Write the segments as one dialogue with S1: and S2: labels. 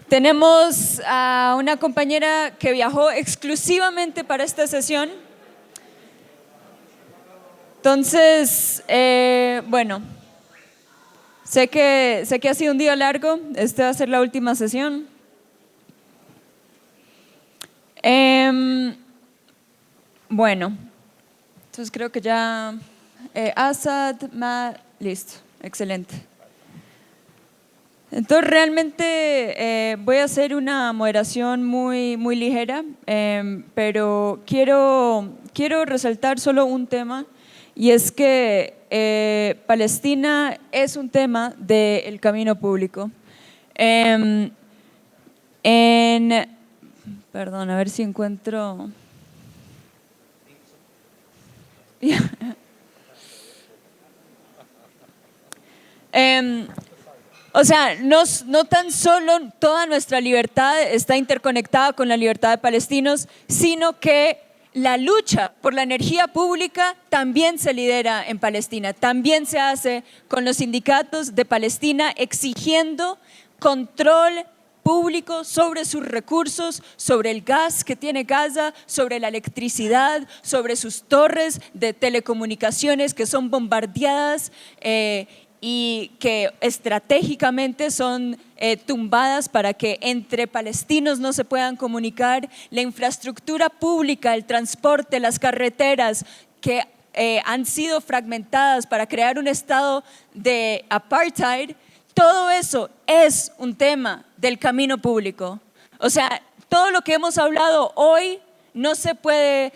S1: Tenemos a una compañera que viajó exclusivamente para esta sesión. Entonces, bueno, sé que ha sido un día largo. Esta va a ser la última sesión. Bueno, entonces creo que ya Asad, listo, excelente. Entonces realmente voy a hacer una moderación muy ligera, pero quiero resaltar solo un tema, y es que Palestina es un tema del camino público. Perdón, a ver si encuentro. O sea, no tan solo toda nuestra libertad está interconectada con la libertad de palestinos, sino que la lucha por la energía pública también se lidera en Palestina, también se hace con los sindicatos de Palestina exigiendo control público sobre sus recursos, sobre el gas que tiene Gaza, sobre la electricidad, sobre sus torres de telecomunicaciones que son bombardeadas y que estratégicamente son tumbadas para que entre palestinos no se puedan comunicar, la infraestructura pública, el transporte, las carreteras que han sido fragmentadas para crear un estado de apartheid. Todo eso es un tema del camino público. O sea, todo lo que hemos hablado hoy no se puede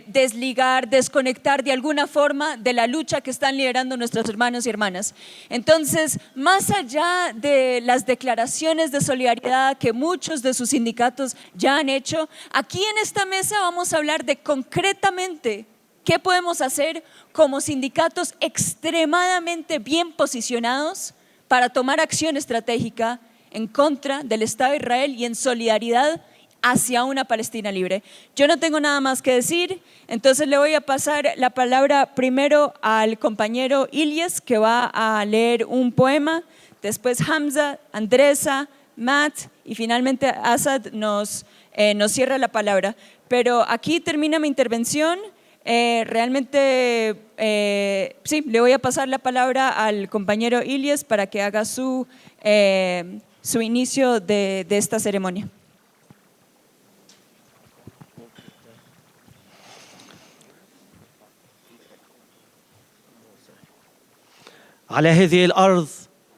S1: desligar, desconectar de alguna forma de la lucha que están liderando nuestros hermanos y hermanas. Entonces, más allá de las declaraciones de solidaridad que muchos de sus sindicatos ya han hecho, aquí en esta mesa vamos a hablar de concretamente qué podemos hacer como sindicatos extremadamente bien posicionados para tomar acción estratégica en contra del Estado de Israel y en solidaridad hacia una Palestina libre. Yo no tengo nada más que decir, entonces le voy a pasar la palabra primero al compañero Ilyes, que va a leer un poema, después Hamza, Andresa, Matt y finalmente Asad nos cierra la palabra. Pero aquí termina mi intervención. Realmente, sí, le voy a pasar la palabra al compañero Ilyes para que haga su inicio de esta ceremonia.
S2: على هذه الأرض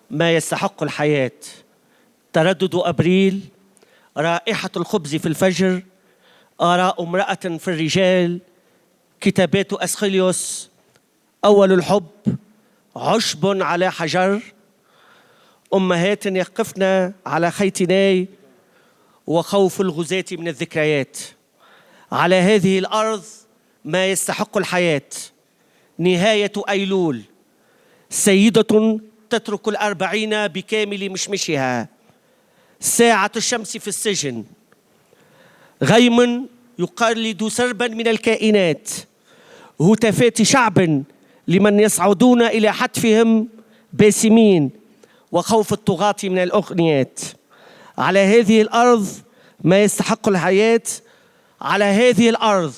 S2: ما يستحق الحياة، تردد أبريل، رائحة الخبز في الفجر، آراء امرأة في الرجال، كتابات أسخيليوس، أول الحب، عشب على حجر، أمهات يقفن على خيتناي وخوف الغزاة من الذكريات. على هذه الأرض ما يستحق الحياة، نهاية أيلول، سيدة تترك 40 بكامل مشمشها، ساعة الشمس في السجن، غيم يقلد سربا من الكائنات، هتافات شعب لمن يصعدون إلى حتفهم باسمين، وخوف الطغاة من الأغنيات. على هذه الأرض ما يستحق الحياة، على هذه الأرض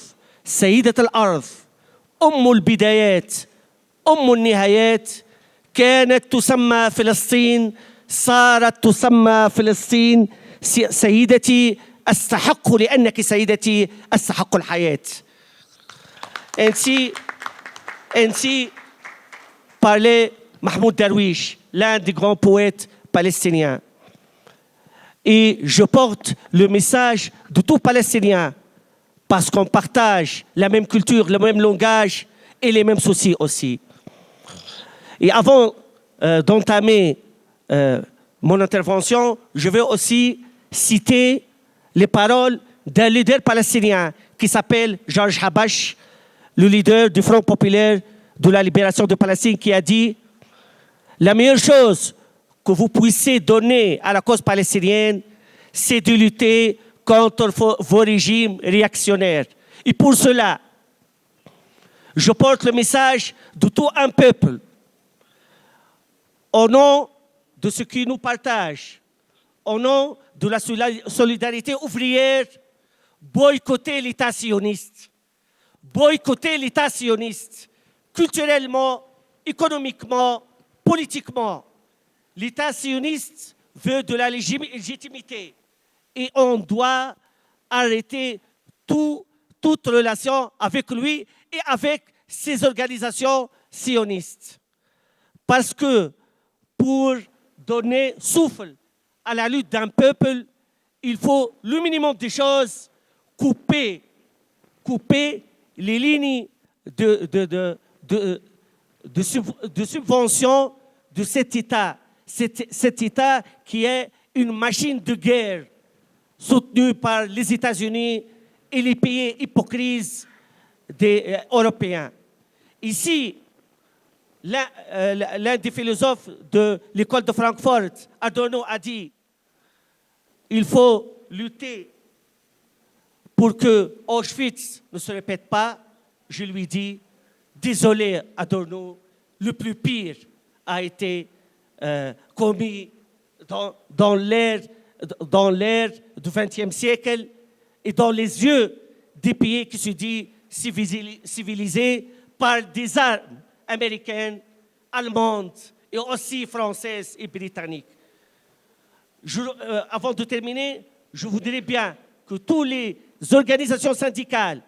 S2: سيدة الأرض، أم البدايات، أم النهايات، كانت تسمى فلسطين، صارت تسمى فلسطين. سيدتي أستحق لأنك سيدتي أستحق الحياة. Ainsi parlait Mahmoud Darwish, l'un des grands poètes palestiniens. Et je porte le message de tout Palestinien parce qu'on partage la même culture, le même langage et les mêmes soucis aussi. Et avant d'entamer mon intervention, je vais aussi citer les paroles d'un leader palestinien qui s'appelle Georges Habash, le leader du Front populaire de la libération de Palestine, qui a dit « La meilleure chose que vous puissiez donner à la cause palestinienne, c'est de lutter contre vos régimes réactionnaires. Et pour cela, je porte le message de tout un peuple, au nom de ce qui nous partage, au nom de la solidarité ouvrière, boycotter l'État sioniste. Boycotter l'État sioniste, culturellement, économiquement, politiquement. L'État sioniste veut de la légitimité et on doit arrêter toute relation avec lui et avec ses organisations sionistes. Parce que pour donner souffle à la lutte d'un peuple, il faut le minimum des choses, couper les lignes de subvention de cet État. Cet État qui est une machine de guerre soutenue par les États-Unis et les pays hypocrites européens. Ici, l'un des philosophes de l'école de Francfort, Adorno, a dit il faut lutter pour que Auschwitz ne se répète pas. Je lui dis désolé, Adorno, le plus pire a été commis dans l'ère du XXe siècle et dans les yeux des pays qui se disent civilisés par des armes américaines, allemandes et aussi françaises et britanniques. Avant de terminer, je voudrais bien que toutes les organisations syndicales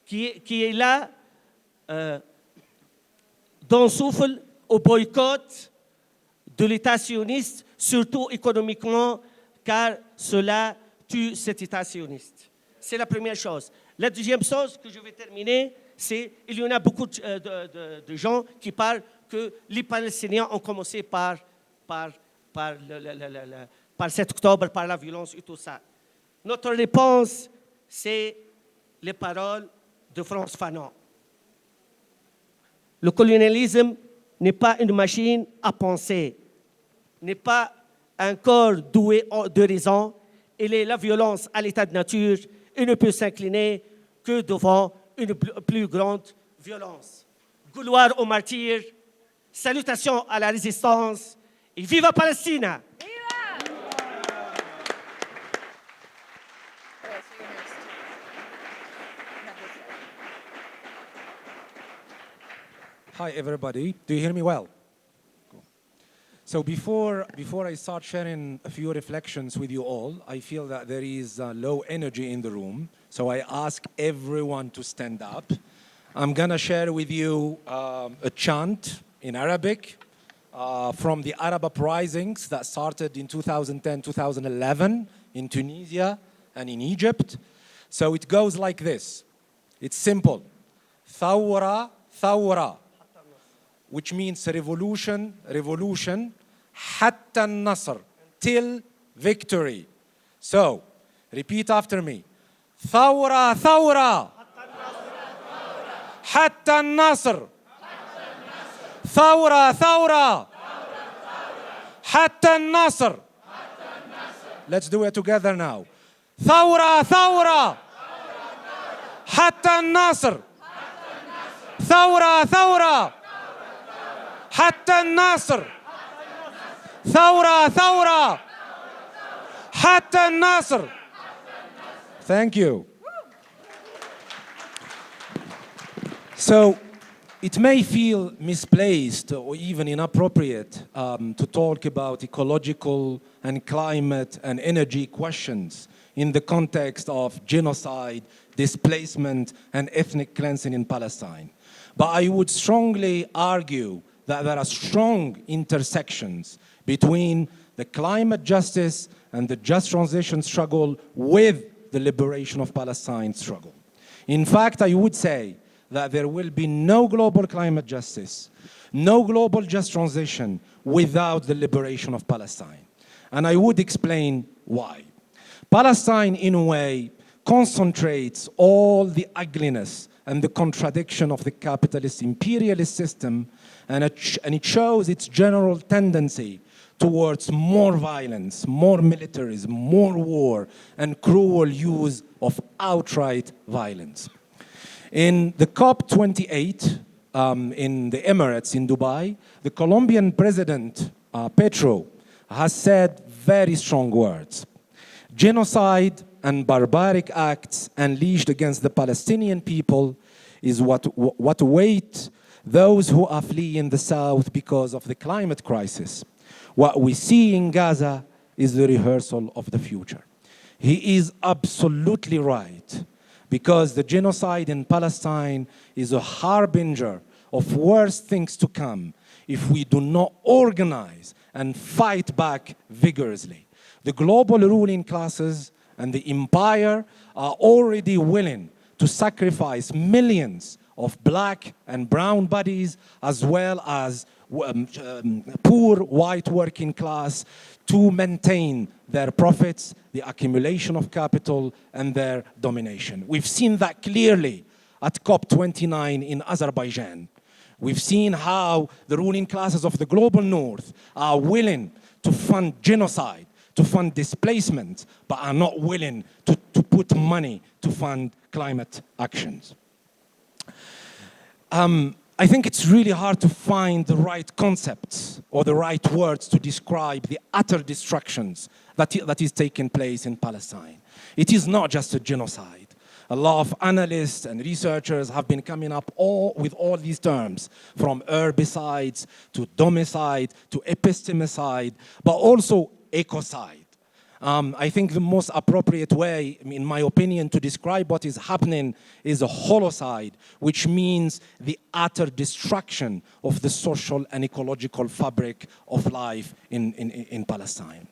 S2: qui est là donnent souffle au boycott de l'État sioniste, surtout économiquement, car cela tue cet État sioniste. C'est la première chose. La deuxième chose que je vais terminer, c'est qu'il y en a beaucoup de gens qui parlent que les Palestiniens ont commencé par 7 octobre, par la violence et tout ça. Notre réponse, c'est les paroles de Frantz Fanon. Le colonialisme n'est pas une machine à penser, n'est pas un corps doué de raison. Il est la violence à l'état de nature et ne peut s'incliner que devant une plus grande violence. Gloire aux martyrs, salutations à la résistance et viva Palestine!
S3: Hi, everybody. Do you hear me well? Cool. So before I start sharing a few reflections with you all, I feel that there is low energy in the room. So I ask everyone to stand up. I'm going to share with you a chant in Arabic from the Arab uprisings that started in 2010, 2011 in Tunisia and in Egypt. So it goes like this. It's simple. Thawra, thawra, which means revolution, revolution, hatta al-nasr, till victory. So, repeat after me. Thawra, thawra, hatta al-nasr. Thawra, thawra, hatta al-nasr. Let's do it together now. Thawra, thawra, hatta al-nasr. Thawra, thawra, حتى النصر ثورة ثورة حتى النصر. Thank you. So it may feel misplaced or even inappropriate to talk about ecological and climate and energy questions in the context of genocide, displacement, and ethnic cleansing in Palestine. But I would strongly argue that there are strong intersections between the climate justice and the just transition struggle with the liberation of Palestine struggle. In fact, I would say that there will be no global climate justice, no global just transition without the liberation of Palestine. And I would explain why. Palestine, in a way, concentrates all the ugliness and the contradiction of the capitalist imperialist system, and it shows its general tendency towards more violence, more militarism, more war, and cruel use of outright violence. In the COP28 in the Emirates in Dubai, the Colombian president, Petro, has said very strong words. Genocide and barbaric acts unleashed against the Palestinian people is what await those who are fleeing the south because of the climate crisis. What we see in Gaza is the rehearsal of the future. He is absolutely right, because the genocide in Palestine is a harbinger of worse things to come if we do not organize and fight back vigorously. The global ruling classes and the empire are already willing to sacrifice millions of black and brown bodies, as well as poor white working class, to maintain their profits, the accumulation of capital, and their domination. We've seen that clearly at COP29 in Azerbaijan. We've seen how the ruling classes of the global north are willing to fund genocide, to fund displacement, but are not willing to put money to fund climate actions. I think it's really hard to find the right concepts or the right words to describe the utter destructions that is taking place in Palestine. It is not just a genocide. A lot of analysts and researchers have been coming up with all these terms, from herbicides to domicide to epistemicide, but also ecocide. I think the most appropriate way, in my opinion, to describe what is happening is a holocide, which means the utter destruction of the social and ecological fabric of life in Palestine.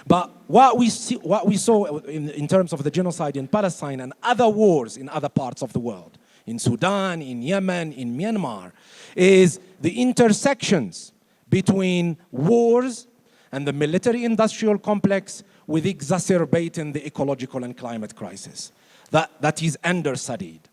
S3: But what we saw in terms of the genocide in Palestine and other wars in other parts of the world, in Sudan, in Yemen, in Myanmar, is the intersections between wars and the military-industrial complex with exacerbating the ecological and climate crisis. That is understudied.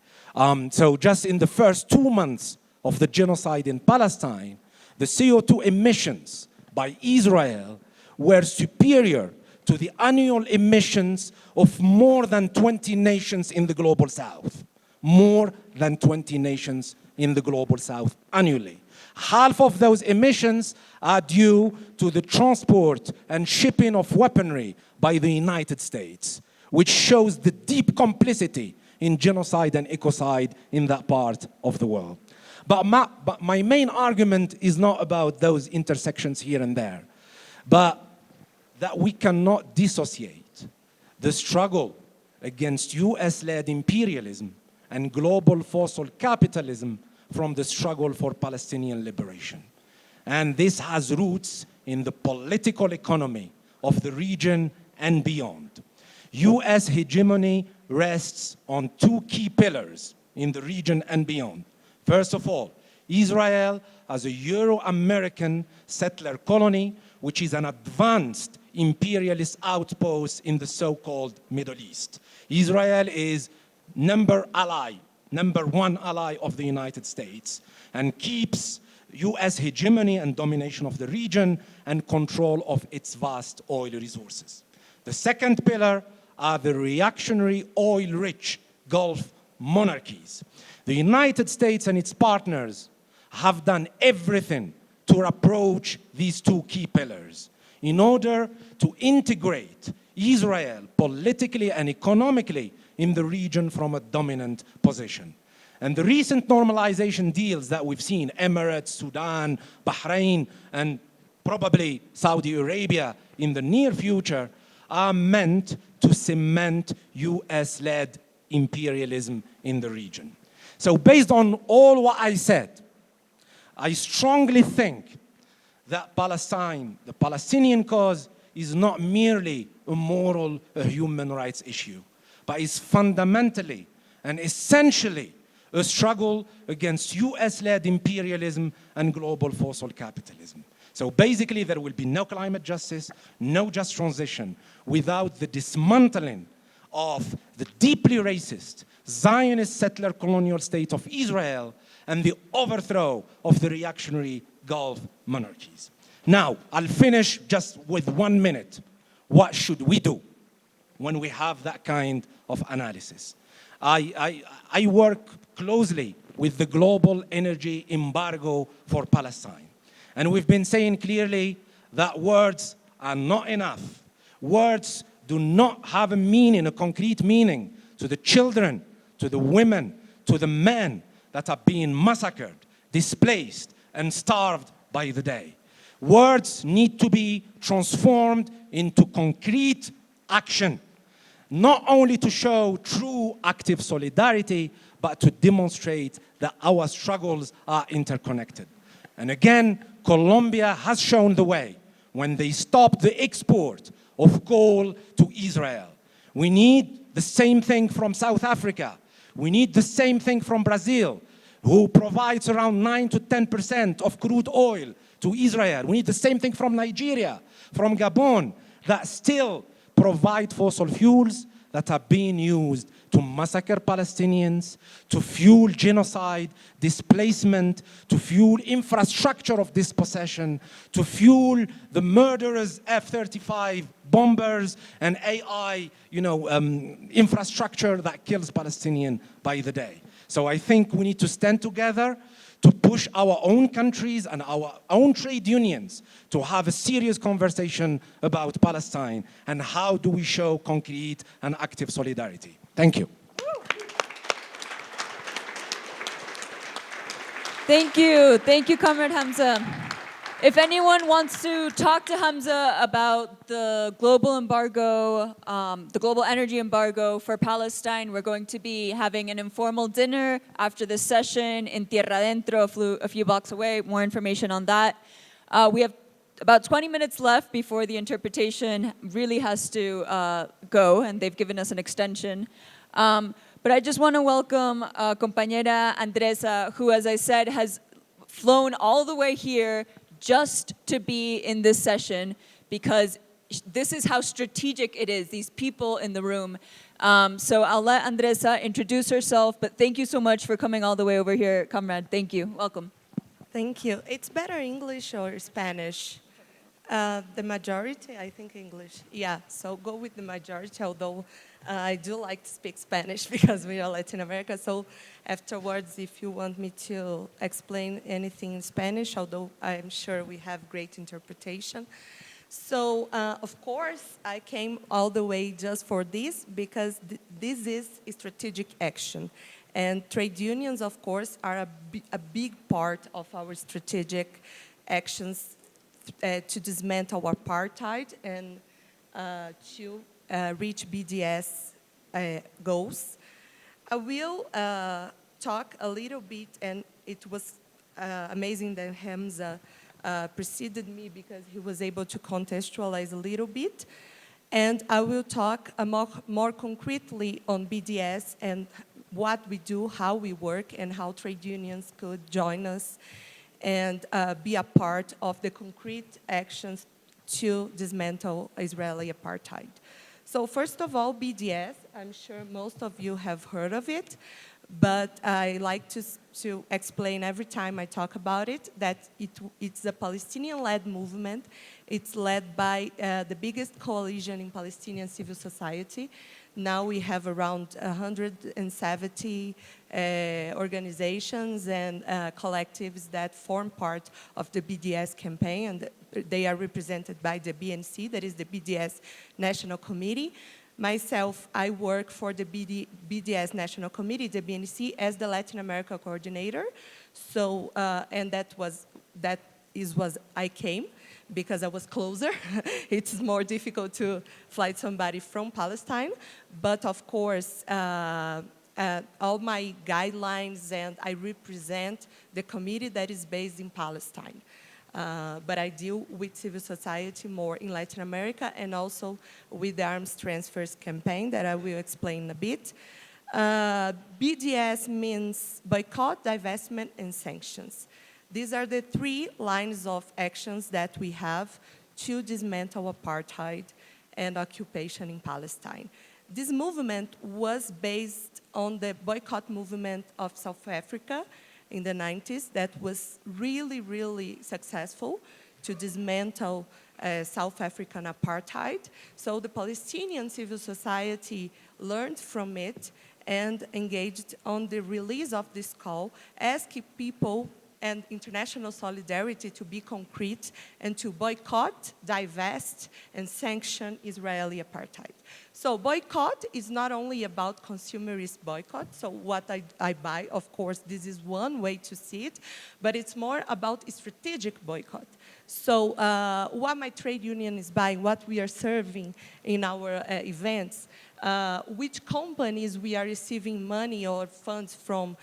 S3: So just in the first 2 months of the genocide in Palestine, the CO2 emissions by Israel were superior to the annual emissions of more than 20 nations in the global south. More than 20 nations in the global south annually. Half of those emissions are due to the transport and shipping of weaponry by the United States, which shows the deep complicity in genocide and ecocide in that part of the world. But my main argument is not about those intersections here and there, but that we cannot dissociate the struggle against US-led imperialism and global fossil capitalism from the struggle for Palestinian liberation. And this has roots in the political economy of the region and beyond. US hegemony rests on two key pillars in the region and beyond. First of all, Israel as a Euro-American settler colony, which is an advanced imperialist outpost in the so-called Middle East. Israel is number one ally of the United States, and keeps US hegemony and domination of the region and control of its vast oil resources. The second pillar are the reactionary oil-rich Gulf monarchies. The United States and its partners have done everything to approach these two key pillars in order to integrate Israel politically and economically in the region from a dominant position. And the recent normalization deals that we've seen, Emirates, Sudan, Bahrain, and probably Saudi Arabia in the near future, are meant to cement US-led imperialism in the region. So based on all what I said, I strongly think that Palestine, the Palestinian cause, is not merely a moral, a human rights issue, but is fundamentally and essentially a struggle against US-led imperialism and global fossil capitalism. So basically, there will be no climate justice, no just transition, without the dismantling of the deeply racist Zionist settler colonial state of Israel and the overthrow of the reactionary Gulf monarchies. Now, I'll finish just with 1 minute. What should we do when we have that kind of analysis? I work closely with the global energy embargo for Palestine. And we've been saying clearly that words are not enough. Words do not have a meaning, a concrete meaning to the children, to the women, to the men that are being massacred, displaced, and starved by the day. Words need to be transformed into concrete action, not only to show true active solidarity, but to demonstrate that our struggles are interconnected. And again, Colombia has shown the way when they stopped the export of coal to Israel. We need the same thing from South Africa. We need the same thing from Brazil, who provides around 9 to 10% of crude oil to Israel. We need the same thing from Nigeria, from Gabon, that still provide fossil fuels that are being used to massacre Palestinians, to fuel genocide, displacement, to fuel infrastructure of dispossession, to fuel the murderous F-35 bombers and AI, infrastructure that kills Palestinians by the day. So I think we need to stand together to push our own countries and our own trade unions to have a serious conversation about Palestine and how do we show concrete and active solidarity. Thank you.
S1: Thank you, Comrade Hamza. If anyone wants to talk to Hamza about the global embargo, the global energy embargo for Palestine, we're going to be having an informal dinner after this session in Tierra Adentro, a few blocks away. More information on that. We have about 20 minutes left before the interpretation really has to go, and they've given us an extension. But I just want to welcome compañera Andresa, who, as I said, has flown all the way here just to be in this session, because this is how strategic it is, these people in the room. So I'll let Andresa introduce herself, but thank you so much for coming all the way over here, comrade. Thank you. Welcome.
S4: Thank you. It's better English or Spanish? The majority, I think English. Yeah, so go with the majority, although I do like to speak Spanish because we are Latin America. So afterwards, if you want me to explain anything in Spanish, although I'm sure we have great interpretation. So, of course, I came all the way just for this because this is a strategic action. And trade unions, of course, are a big part of our strategic actions to dismantle apartheid and to reach BDS goals. I will talk a little bit, and it was amazing that Hamza preceded me because he was able to contextualize a little bit. And I will talk more concretely on BDS and what we do, how we work, and how trade unions could join us and be a part of the concrete actions to dismantle Israeli apartheid. So first of all, BDS, I'm sure most of you have heard of it, but I like to explain every time I talk about it that it's a Palestinian-led movement. It's led by the biggest coalition in Palestinian civil society. Now we have around 170 organizations and collectives that form part of the BDS campaign, and they are represented by the BNC, that is the BDS National Committee. Myself, I work for the BDS National Committee, the BNC, as the Latin America coordinator. So, and that was I came because I was closer. It's more difficult to fly somebody from Palestine. But of course, all my guidelines, and I represent the committee that is based in Palestine. But I deal with civil society more in Latin America and also with the arms transfers campaign that I will explain a bit. BDS means boycott, divestment, and sanctions. These are the 3 lines of actions that we have to dismantle apartheid and occupation in Palestine. This movement was based on the boycott movement of South Africa in the 90s that was really, really successful to dismantle South African apartheid. So the Palestinian civil society learned from it and engaged on the release of this call, asking people and international solidarity to be concrete and to boycott, divest, and sanction Israeli apartheid. So boycott is not only about consumerist boycott, so what I buy, of course, this is one way to see it, but it's more about strategic boycott. So what my trade union is buying, what we are serving in our events, which companies we are receiving money or funds from,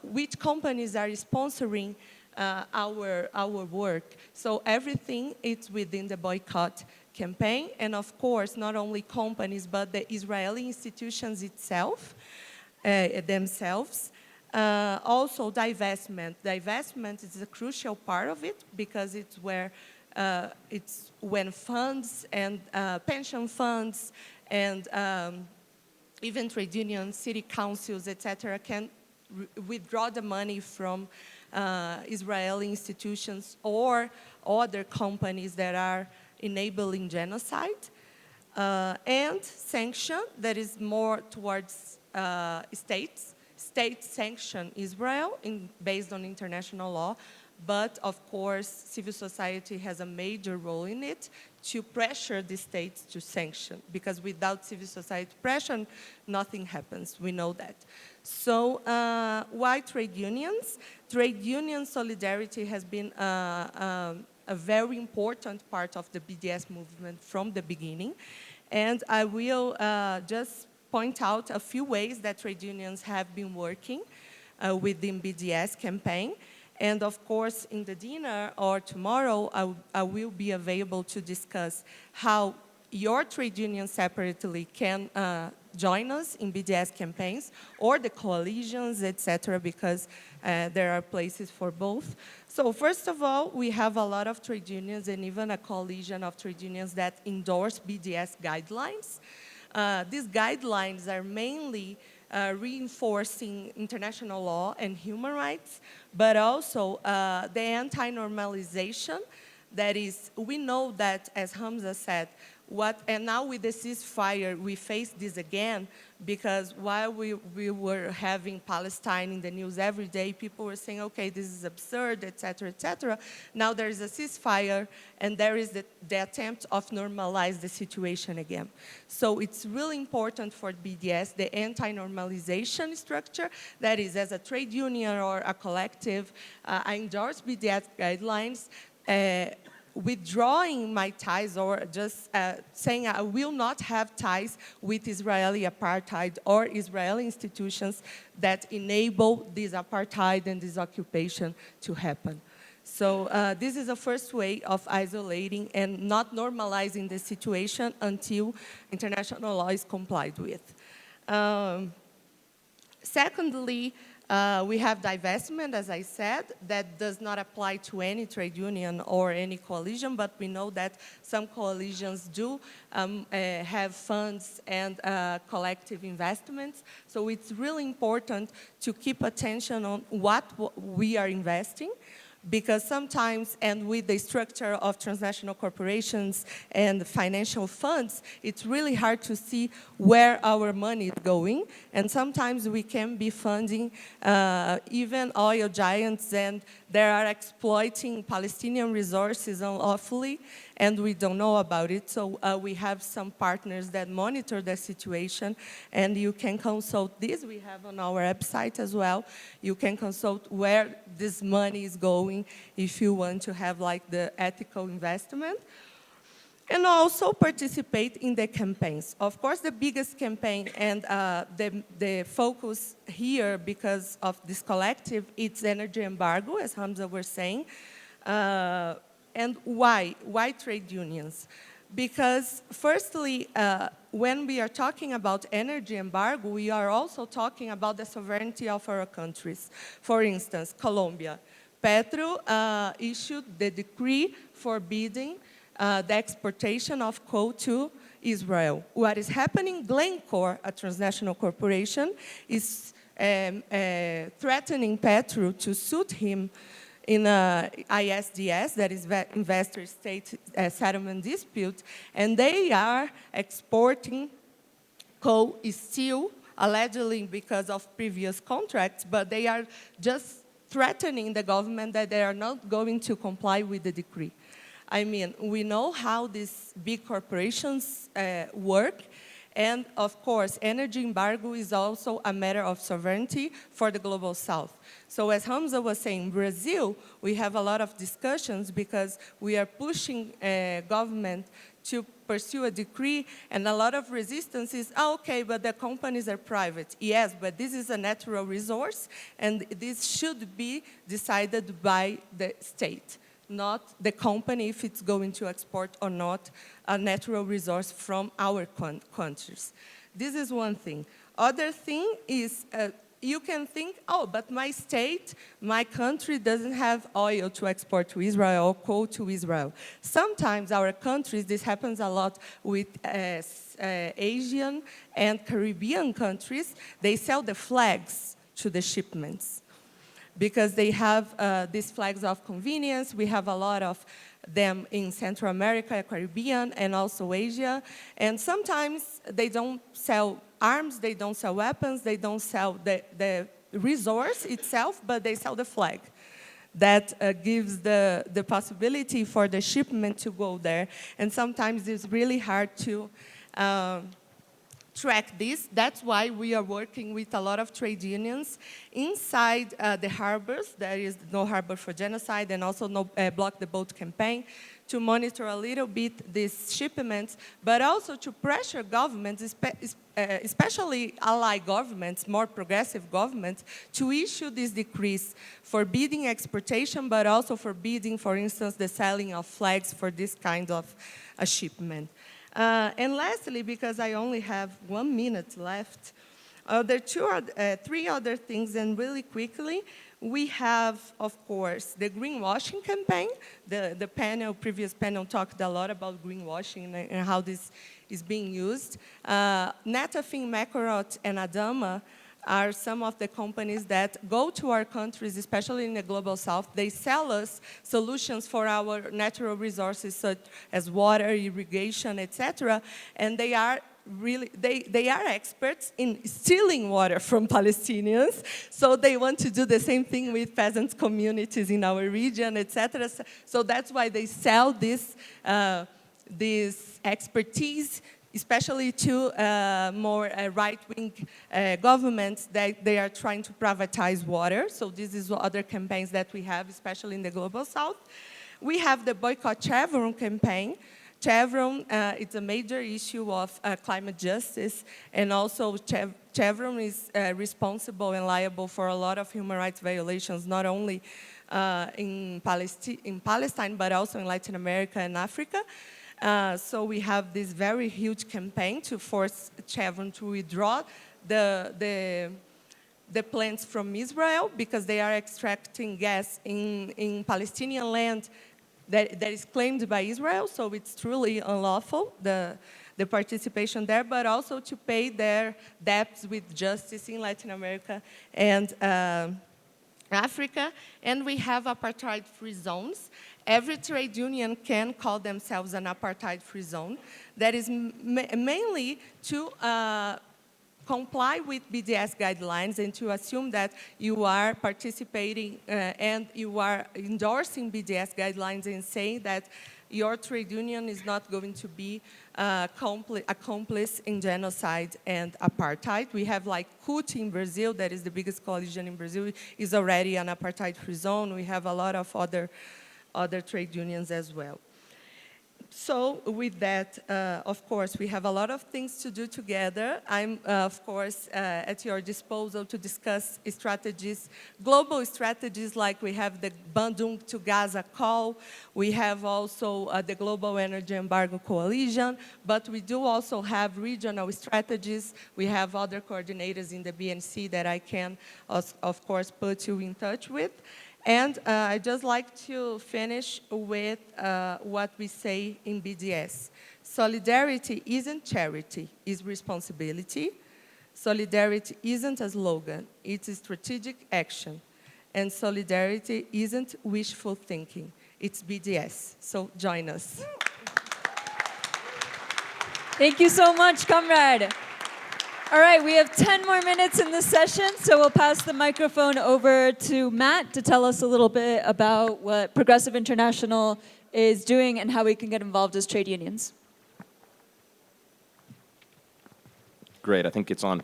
S4: which companies are sponsoring our work. So everything is within the boycott campaign, and of course, not only companies, but the Israeli institutions themselves. Also, divestment. Divestment is a crucial part of it because it's where it's when funds and pension funds and even trade unions, city councils, etc., can withdraw the money from Israeli institutions or other companies that are enabling genocide. And sanction, that is more towards states. States sanction Israel based on international law, but of course, civil society has a major role in it to pressure the states to sanction, because without civil society pressure, nothing happens. We know that. So why trade unions? Trade union solidarity has been a very important part of the BDS movement from the beginning. And I will just point out a few ways that trade unions have been working within BDS campaign. And of course, in the dinner or tomorrow, I will be available to discuss how your trade union separately can join us in BDS campaigns or the coalitions, etc., because there are places for both. So first of all, we have a lot of trade unions and even a coalition of trade unions that endorse BDS guidelines. These guidelines are mainly reinforcing international law and human rights, but also the anti-normalization. That is, we know that, as Hamza said, and now with the ceasefire, we face this again, because while we were having Palestine in the news every day, people were saying, okay, this is absurd, etc., etc. Now there is a ceasefire, and there is the attempt of normalize the situation again. So it's really important for BDS, the anti-normalization structure, that is, as a trade union or a collective, I endorse BDS guidelines, withdrawing my ties or just saying I will not have ties with Israeli apartheid or Israeli institutions that enable this apartheid and this occupation to happen. So this is the first way of isolating and not normalizing the situation until international law is complied with. Secondly, we have divestment, as I said, that does not apply to any trade union or any coalition, but we know that some coalitions do have funds and collective investments. So it's really important to keep attention on what we are investing, because sometimes, and with the structure of transnational corporations and financial funds, it's really hard to see where our money is going. And sometimes we can be funding even oil giants, and they are exploiting Palestinian resources unlawfully, and we don't know about it. So we have some partners that monitor the situation, and you can consult this. We have on our website as well. You can consult where this money is going if you want to have like the ethical investment. And also participate in the campaigns. Of course, the biggest campaign and the focus here, because of this collective, it's energy embargo, as Hamza was saying. And why? Why trade unions? Because firstly, when we are talking about energy embargo, we are also talking about the sovereignty of our countries. For instance, Colombia. Petro issued the decree forbidding the exportation of coal to Israel. What is happening, Glencore, a transnational corporation, is threatening Petro to suit him in ISDS, that is investor-state settlement dispute, and they are exporting coal still, allegedly because of previous contracts, but they are just threatening the government that they are not going to comply with the decree. I mean, we know how these big corporations work, and of course, energy embargo is also a matter of sovereignty for the Global South. So as Hamza was saying, Brazil, we have a lot of discussions because we are pushing government to pursue a decree, and a lot of resistance is, okay, but the companies are private. Yes, but this is a natural resource, and this should be decided by the state, not the company if it's going to export or not a natural resource from our countries. This is one thing. Other thing is, you can think, oh, but my state, my country doesn't have oil to export to Israel or coal to Israel. Sometimes our countries, this happens a lot with Asian and Caribbean countries, they sell the flags to the shipments because they have these flags of convenience. We have a lot of them in Central America, Caribbean, and also Asia. And sometimes they don't sell arms, they don't sell weapons, they don't sell the resource itself, but they sell the flag. That gives the possibility for the shipment to go there. And sometimes it's really hard to track this. That's why we are working with a lot of trade unions inside the harbors. There is No Harbor for Genocide and also No Block the Boat campaign to monitor a little bit these shipments, but also to pressure governments, especially allied governments, more progressive governments, to issue these decrees forbidding exportation, but also forbidding, for instance, the selling of flags for this kind of shipment. And lastly, because I only have 1 minute left, there are three other things, and really quickly, we have, of course, the greenwashing campaign. The previous panel talked a lot about greenwashing and how this is being used. Netafim, Macorot, and Adama are some of the companies that go to our countries, especially in the Global South. They sell us solutions for our natural resources, such as water, irrigation, etc. And they are really, they are experts in stealing water from Palestinians. So they want to do the same thing with peasant communities in our region, etc. So that's why they sell this expertise, especially to more right-wing governments that they are trying to privatize water. So this is other campaigns that we have, especially in the Global South. We have the Boycott Chevron campaign. Chevron, it's a major issue of climate justice, and also Chevron is responsible and liable for a lot of human rights violations, not only in Palestine, but also in Latin America and Africa. So we have this very huge campaign to force Chevron to withdraw the plants from Israel because they are extracting gas in Palestinian land that is claimed by Israel. So it's truly unlawful, the participation there, but also to pay their debts with justice in Latin America and Africa. And we have apartheid-free zones. Every trade union can call themselves an apartheid-free zone. That is mainly to comply with BDS guidelines and to assume that you are participating and you are endorsing BDS guidelines and saying that your trade union is not going to be accomplice in genocide and apartheid. We have like CUT in Brazil, that is the biggest coalition in Brazil, is already an apartheid-free zone. We have a lot of other trade unions as well. So with that, of course, we have a lot of things to do together. I'm, of course, at your disposal to discuss strategies, global strategies, like we have the Bandung to Gaza call. We have also the Global Energy Embargo Coalition, but we do also have regional strategies. We have other coordinators in the BNC that I can, of course, put you in touch with. And I'd just like to finish with what we say in BDS. Solidarity isn't charity, it's responsibility. Solidarity isn't a slogan, it's a strategic action. And solidarity isn't wishful thinking, it's BDS. So join us.
S1: Thank you so much, comrade. All right, we have 10 more minutes in this session, so we'll pass the microphone over to Matt to tell us a little bit about what Progressive International is doing and how we can get involved as trade unions.
S5: Great, I think it's on.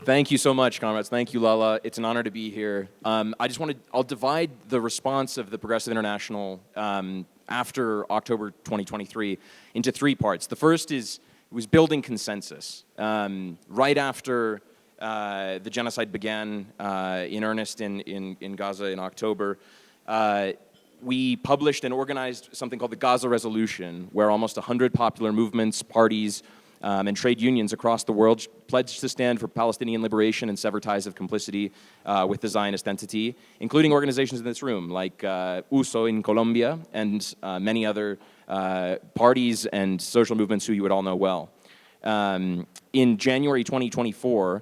S5: Thank you so much, comrades. Thank you, Lala. It's an honor to be here. I'll divide the response of the Progressive International after October 2023 into 3 parts. The first was building consensus. Right after the genocide began in earnest in Gaza in October, we published and organized something called the Gaza Resolution, where almost 100 popular movements, parties, and trade unions across the world pledged to stand for Palestinian liberation and sever ties of complicity with the Zionist entity, including organizations in this room like USO in Colombia and many other parties and social movements who you would all know well. In January 2024,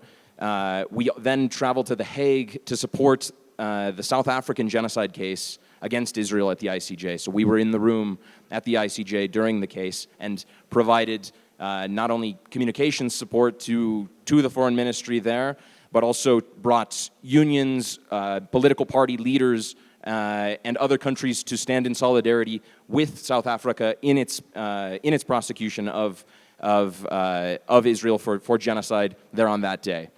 S5: we then traveled to The Hague to support the South African genocide case against Israel at the ICJ. So we were in the room at the ICJ during the case and provided not only communications support to the foreign ministry there, but also brought unions, political party leaders, and other countries to stand in solidarity with South Africa in its prosecution of Israel for genocide there on that day.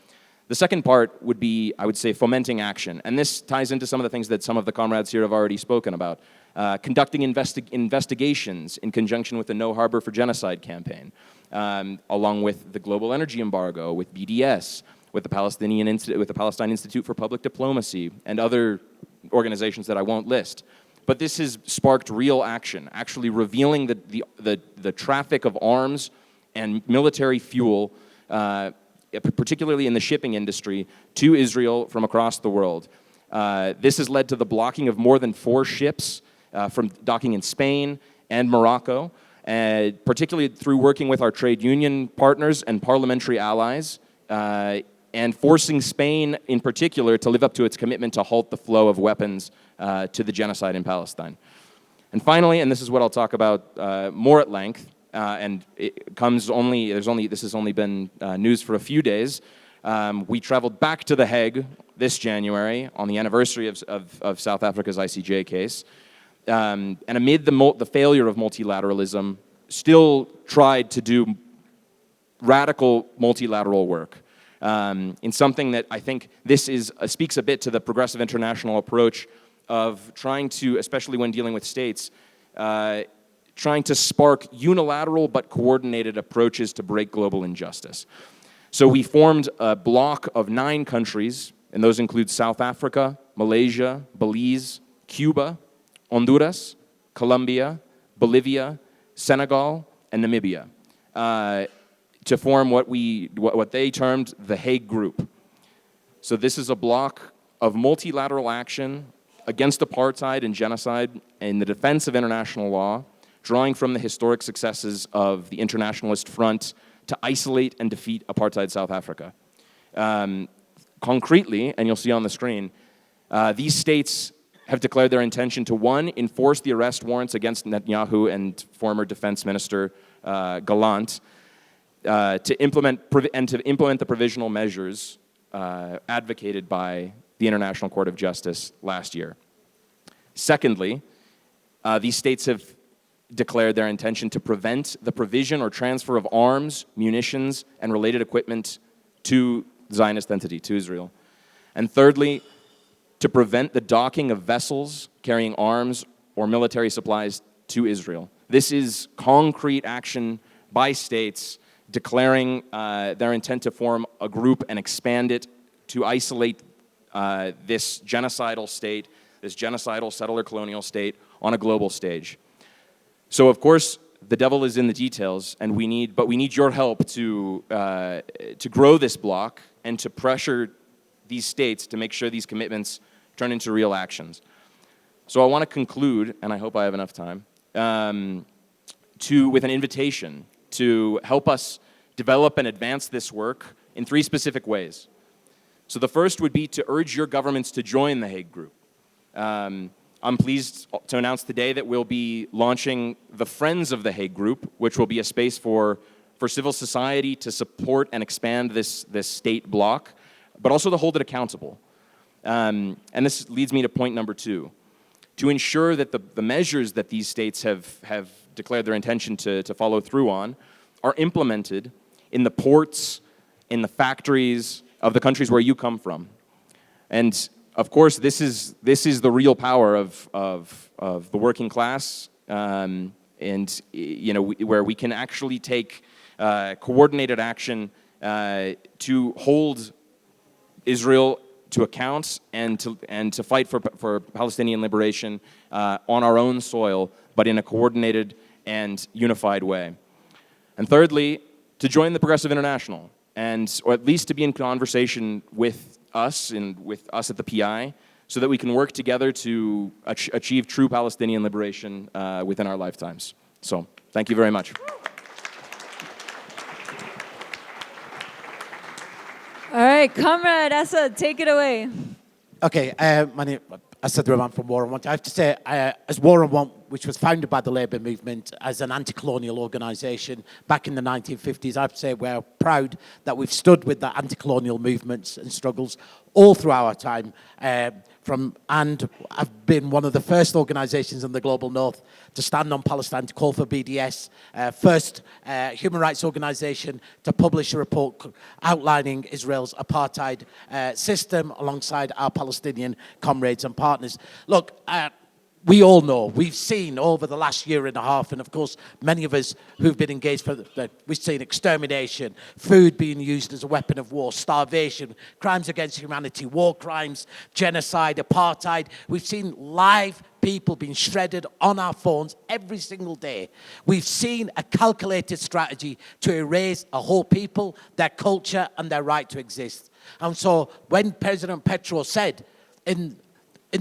S5: The second part would be, I would say, fomenting action. And this ties into some of the things that some of the comrades here have already spoken about. Conducting investigations in conjunction with the No Harbor for Genocide campaign, along with the global energy embargo, with BDS, with the Palestine Institute for Public Diplomacy, and other organizations that I won't list. But this has sparked real action, actually revealing the traffic of arms and military fuel, particularly in the shipping industry, to Israel from across the world. This has led to the blocking of more than 4 ships from docking in Spain and Morocco, particularly through working with our trade union partners and parliamentary allies, and forcing Spain in particular to live up to its commitment to halt the flow of weapons to the genocide in Palestine. And finally, and this is what I'll talk about more at length, and it comes only, this has only been news for a few days. We traveled back to The Hague this January on the anniversary of South Africa's ICJ case, and amid the failure of multilateralism, still tried to do radical multilateral work in something that I think this speaks a bit to the Progressive International approach of trying to, especially when dealing with states, trying to spark unilateral but coordinated approaches to break global injustice. So we formed a bloc of 9 countries, and those include South Africa, Malaysia, Belize, Cuba, Honduras, Colombia, Bolivia, Senegal, and Namibia, to form what they termed the Hague Group. So this is a bloc of multilateral action against apartheid and genocide in the defense of international law, drawing from the historic successes of the Internationalist Front to isolate and defeat apartheid South Africa. Concretely, and you'll see on the screen, these states have declared their intention to, 1, enforce the arrest warrants against Netanyahu and former Defense Minister Gallant, to implement the provisional measures advocated by the International Court of Justice last year. Secondly, these states have declared their intention to prevent the provision or transfer of arms, munitions, and related equipment to the Zionist entity, to Israel. And thirdly, to prevent the docking of vessels carrying arms or military supplies to Israel. This is concrete action by states declaring their intent to form a group and expand it to isolate this genocidal state, this genocidal settler colonial state on a global stage. So of course, the devil is in the details, and we need your help to grow this bloc and to pressure these states to make sure these commitments turn into real actions. So I want to conclude, and I hope I have enough time, with an invitation to help us develop and advance this work in 3 specific ways. So the first would be to urge your governments to join the Hague Group. I'm pleased to announce today that we'll be launching the Friends of the Hague Group, which will be a space for for civil society to support and expand this state bloc, but also to hold it accountable. And this leads me to point number 2. To ensure that the measures that these states have declared their intention to follow through on are implemented in the ports, in the factories of the countries where you come from. And of course, this is the real power of the working class, and where we can actually take coordinated action to hold Israel to account and to fight for Palestinian liberation on our own soil, but in a coordinated and unified way. And thirdly, to join the Progressive International, or at least to be in conversation with us and with us at the PI, so that we can work together to achieve true Palestinian liberation within our lifetimes. So, thank you very much.
S1: All right, Comrade Asad, take it away.
S6: Okay, my name is Asad Rahman from War on Want. I have to say, as War on Want, which was founded by the Labour movement as an anti-colonial organisation back in the 1950s, I have to say we're proud that we've stood with the anti-colonial movements and struggles all through our time. And I've been one of the first organisations in the Global North to stand on Palestine, to call for BDS, first human rights organisation to publish a report outlining Israel's apartheid system alongside our Palestinian comrades and partners. Look, we all know, we've seen over the last year and a half, and of course, many of us who've been engaged, we've seen extermination, food being used as a weapon of war, starvation, crimes against humanity, war crimes, genocide, apartheid. We've seen live people being shredded on our phones every single day. We've seen a calculated strategy to erase a whole people, their culture, and their right to exist. And so when President Petro said, in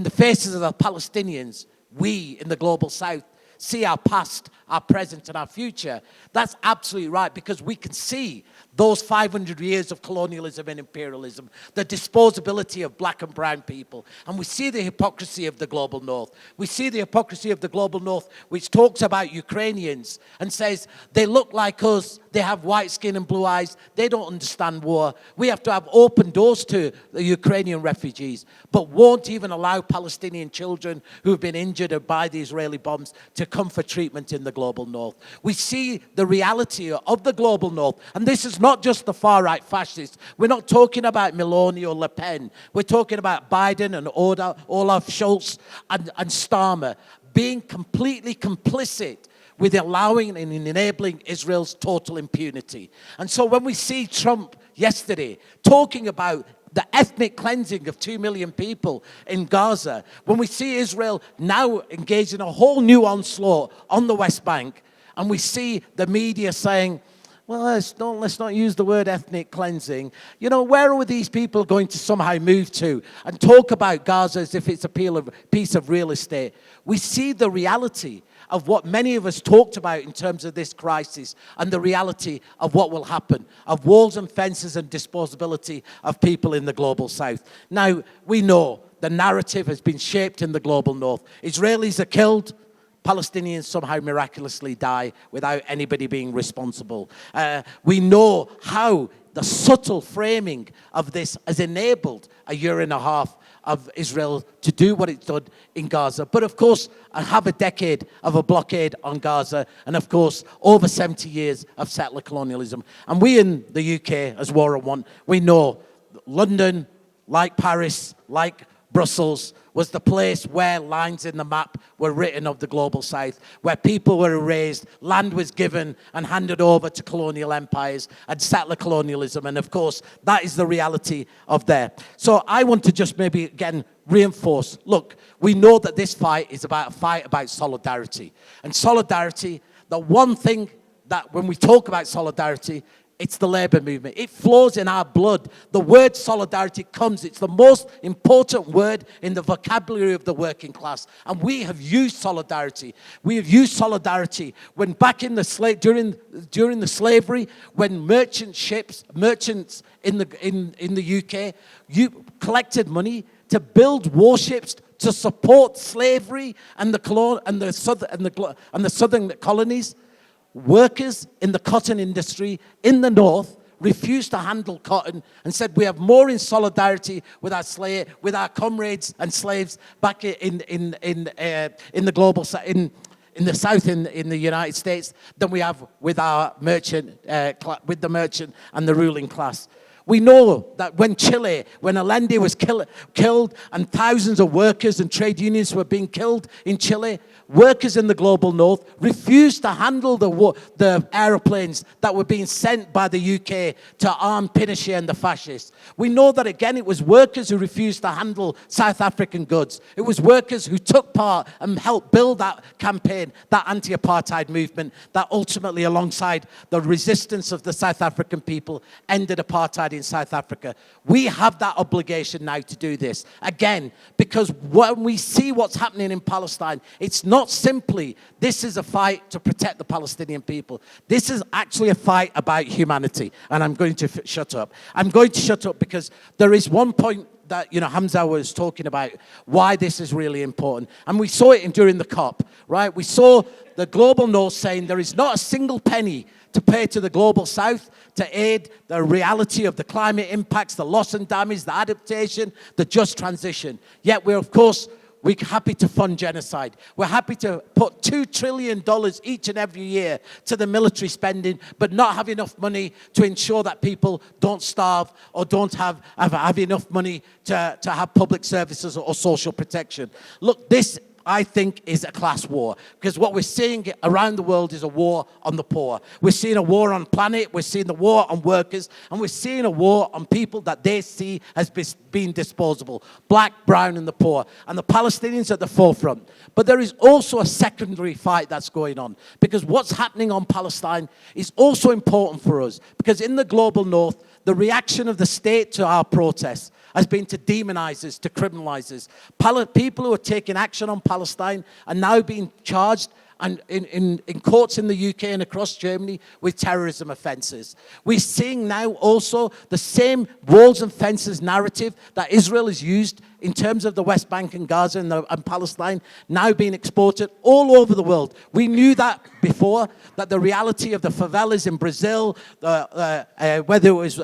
S6: the faces of the Palestinians, we in the Global South see our past, our present, and our future, that's absolutely right, because we can see those 500 years of colonialism and imperialism, the disposability of black and brown people, and we see the hypocrisy of the Global North. We see the hypocrisy of the Global North, which talks about Ukrainians and says, they look like us, they have white skin and blue eyes, they don't understand war. We have to have open doors to the Ukrainian refugees, but won't even allow Palestinian children who've been injured by the Israeli bombs to come for treatment in the Global North. We see the reality of the Global North, and this is not just the far-right fascists. We're not talking about Meloni or Le Pen. We're talking about Biden and Olaf Scholz and Starmer being completely complicit with allowing and enabling Israel's total impunity. And so when we see Trump yesterday talking about the ethnic cleansing of 2 million people in Gaza, when we see Israel now engaged in a whole new onslaught on the West Bank, and we see the media saying, well, let's not use the word ethnic cleansing. You know, where are these people going to somehow move to and talk about Gaza as if it's a piece of real estate? We see the reality of what many of us talked about in terms of this crisis and the reality of what will happen, of walls and fences and disposability of people in the Global South. Now, we know the narrative has been shaped in the Global North. Israelis are killed, Palestinians somehow miraculously die without anybody being responsible. We know how the subtle framing of this has enabled a year and a half of Israel to do what it's done in Gaza. But of course, I have a decade of a blockade on Gaza, and of course, over 70 years of settler colonialism. And we in the UK, as War on Want, we know London, like Paris, like Brussels, was the place where lines in the map were written of the Global South, where people were erased, land was given and handed over to colonial empires and settler colonialism. And of course, that is the reality of there. So I want to just maybe again reinforce, look, we know that this fight is about a fight about solidarity. And solidarity, the one thing that when we talk about solidarity, it's the Labour movement. It flows in our blood. The word solidarity comes. It's the most important word in the vocabulary of the working class. And we have used solidarity. We have used solidarity when back in the during the slavery, when merchants in the UK, you collected money to build warships to support slavery and the southern colonies. workers in the cotton industry in the north refused to handle cotton and said, we have more in solidarity with our comrades and slaves back in the global in the South, in the United States, than we have with our merchant, with the merchant and the ruling class. We know that when Allende was killed and thousands of workers and trade unions were being killed in Chile, workers in the global north refused to handle the aeroplanes that were being sent by the UK to arm Pinochet and the fascists. We know that, again, it was workers who refused to handle South African goods. It was workers who took part and helped build that campaign, that anti-apartheid movement, that ultimately, alongside the resistance of the South African people, ended apartheid in South Africa. We have that obligation now to do this. Again, because when we see what's happening in Palestine, it's not simply, this is a fight to protect the Palestinian people. This is actually a fight about humanity. And I'm going to shut up. I'm going to shut up because there is one point that, Hamza was talking about, why this is really important. And we saw it during the COP, right? We saw the global north saying there is not a single penny to pay to the global south to aid the reality of the climate impacts, the loss and damage, the adaptation, the just transition. Yet we're happy to fund genocide. We're happy to put $2 trillion each and every year to the military spending, but not have enough money to ensure that people don't starve or don't have enough money to have public services or social protection. Look, this, I think, is a class war, because what we're seeing around the world is a war on the poor. We're seeing a war on planet, we're seeing the war on workers, and we're seeing a war on people that they see as being disposable, black, brown, and the poor. And the Palestinians at the forefront. But there is also a secondary fight that's going on, because what's happening on Palestine is also important for us, because in the global north, the reaction of the state to our protests has been to demonize us, to criminalize us. People who are taking action on Palestine are now being charged and in courts in the UK and across Germany with terrorism offences. We're seeing now also the same walls and fences narrative that Israel has used in terms of the West Bank and Gaza and Palestine now being exported all over the world. We knew that before, that the reality of the favelas in Brazil, whether it was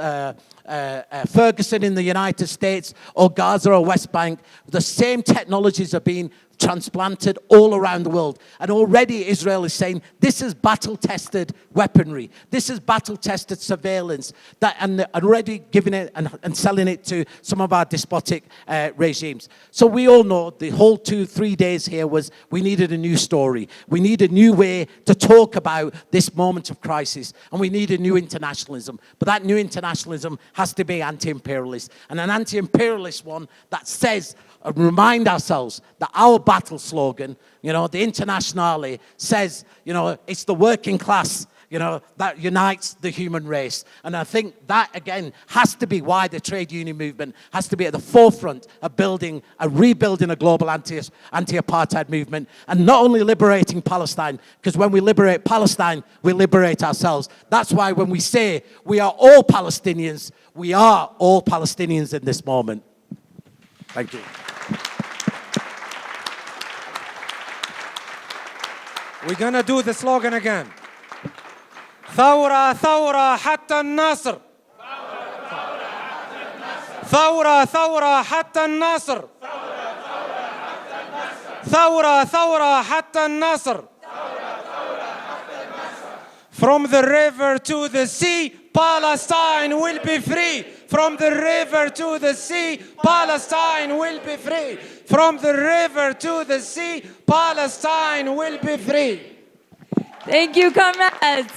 S6: Ferguson in the United States or Gaza or West Bank, the same technologies are being transplanted all around the world. And already Israel is saying this is battle-tested weaponry. This is battle-tested surveillance. And already giving it and selling it to some of our despotic regimes. So we all know the whole 2-3 days here was we needed a new story. We need a new way to talk about this moment of crisis. And we need a new internationalism. But that new internationalism has to be anti-imperialist. And an anti-imperialist one that says, remind ourselves that our battle slogan, the Internationale, says, it's the working class, that unites the human race. And I think that, again, has to be why the trade union movement has to be at the forefront of rebuilding a global anti-apartheid movement, and not only liberating Palestine, because when we liberate Palestine, we liberate ourselves. That's why when we say we are all Palestinians, we are all Palestinians in this moment. Thank you.
S3: We're gonna do the slogan again. ثورة ثورة حتى النصر. ثورة ثورة حتى النصر. ثورة ثورة حتى النصر. From the river to the sea, Palestine will be free. From the river to the sea, Palestine will be free. From the river to the sea, Palestine will be free.
S1: Thank you, comrades.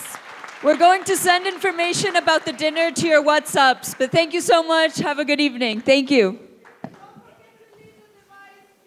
S1: We're going to send information about the dinner to your WhatsApps, but thank you so much. Have a good evening. Thank you.